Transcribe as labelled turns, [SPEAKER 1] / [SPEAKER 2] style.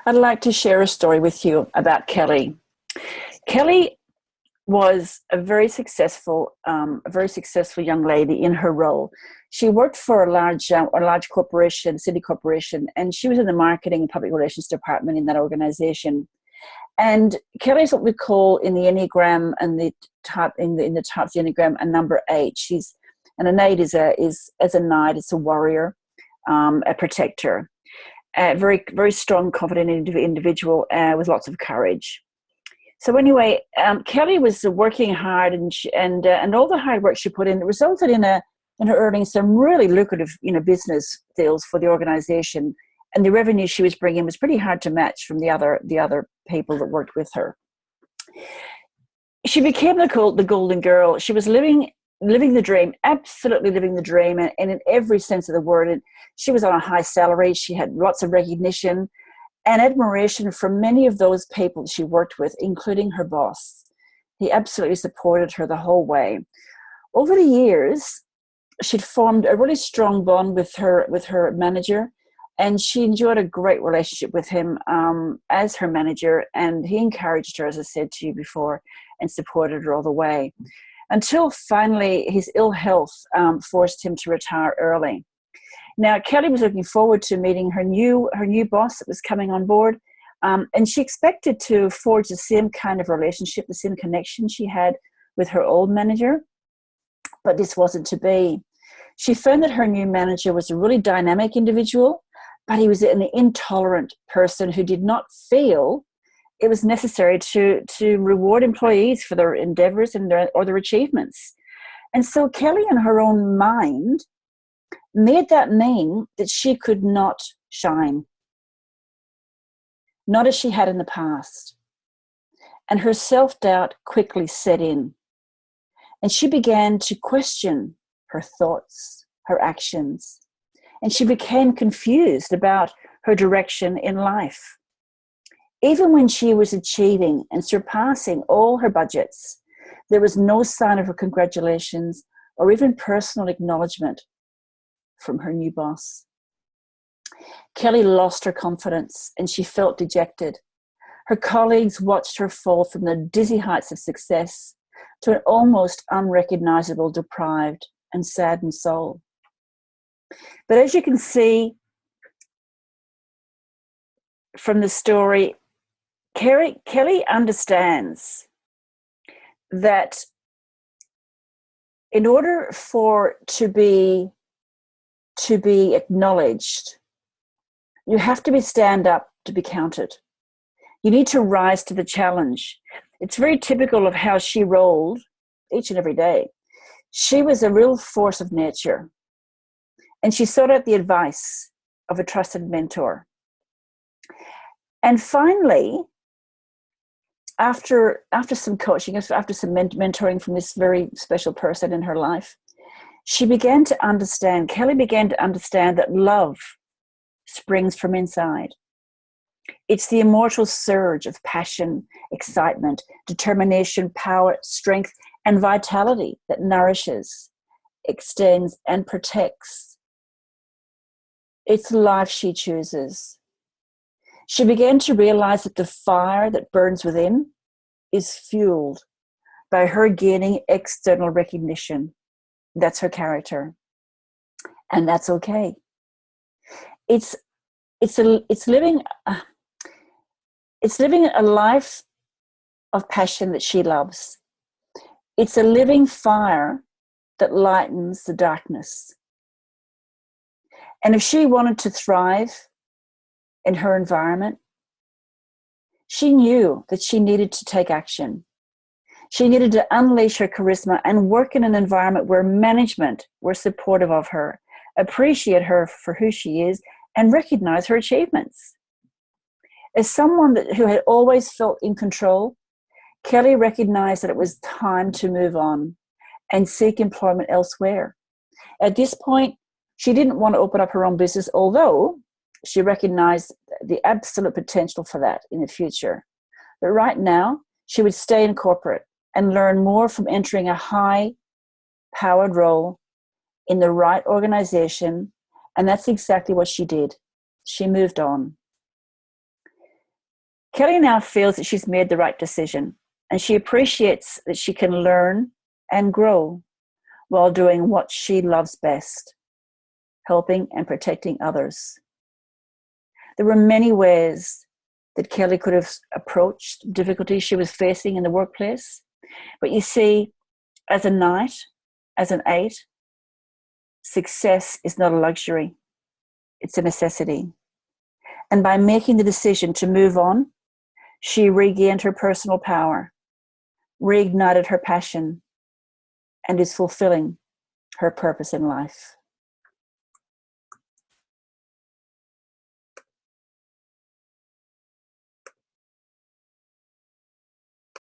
[SPEAKER 1] I'd like to share a story with you about Kelly. Kelly was a very successful young lady in her role. She worked for a large corporation, city corporation, and she was in the marketing and public relations department in that organization. And Kelly is what we call in the Enneagram and the type in the types of the Enneagram a number 8. An 8 is as a knight, it's a warrior, a protector, a very very strong, confident individual with lots of courage. So anyway, Kelly was working hard, and all the hard work she put in resulted in her earning some really lucrative business deals for the organization, and the revenue she was bringing was pretty hard to match from the other people that worked with her. She became the golden girl. She was living the dream, absolutely living the dream, and in every sense of the word. And she was on a high salary. She had lots of recognition and admiration from many of those people she worked with, including her boss. He absolutely supported her the whole way. Over the years, she'd formed a really strong bond with her manager, and she enjoyed a great relationship with him as her manager, and he encouraged her, as I said to you before, and supported her all the way, until finally his ill health forced him to retire early. Now, Kelly was looking forward to meeting her new boss that was coming on board, and she expected to forge the same kind of relationship, the same connection she had with her old manager, but this wasn't to be. She found that her new manager was a really dynamic individual, but he was an intolerant person who did not feel it was necessary to reward employees for their endeavors or their achievements. And so Kelly, in her own mind, made that mean that she could not shine, not as she had in the past. And her self-doubt quickly set in. And she began to question her thoughts, her actions, and she became confused about her direction in life. Even when she was achieving and surpassing all her budgets, there was no sign of her congratulations or even personal acknowledgement from her new boss. Kelly lost her confidence and she felt dejected. Her colleagues watched her fall from the dizzy heights of success to an almost unrecognizable, deprived and saddened soul. But as you can see from the story, Kelly understands that in order for to be acknowledged, you have to stand up to be counted. You need to rise to the challenge. It's very typical of how she rolled each and every day. She was a real force of nature, and she sought out the advice of a trusted mentor. And finally, after some coaching, after some mentoring from this very special person in her life, Kelly began to understand that love springs from inside. It's the immortal surge of passion, excitement, determination, power, strength, and vitality that nourishes, extends, and protects. It's the life she chooses. She began to realize that the fire that burns within is fueled by her gaining external recognition. That's her character, and that's okay. It's living a life of passion that she loves. It's a living fire that lightens the darkness. And if she wanted to thrive in her environment, she knew that she needed to take action. She needed to unleash her charisma and work in an environment where management were supportive of her, appreciate her for who she is, and recognize her achievements. As someone who had always felt in control, Kelly recognized that it was time to move on and seek employment elsewhere. At this point, she didn't want to open up her own business, although she recognized the absolute potential for that in the future. But right now, she would stay in corporate and learn more from entering a high-powered role in the right organization, and that's exactly what she did. She moved on. Kelly now feels that she's made the right decision, and she appreciates that she can learn and grow while doing what she loves best, helping and protecting others. There were many ways that Kelly could have approached difficulties she was facing in the workplace. But you see, as a Knight, as an 8, success is not a luxury, it's a necessity. And by making the decision to move on, she regained her personal power, reignited her passion, and is fulfilling her purpose in life.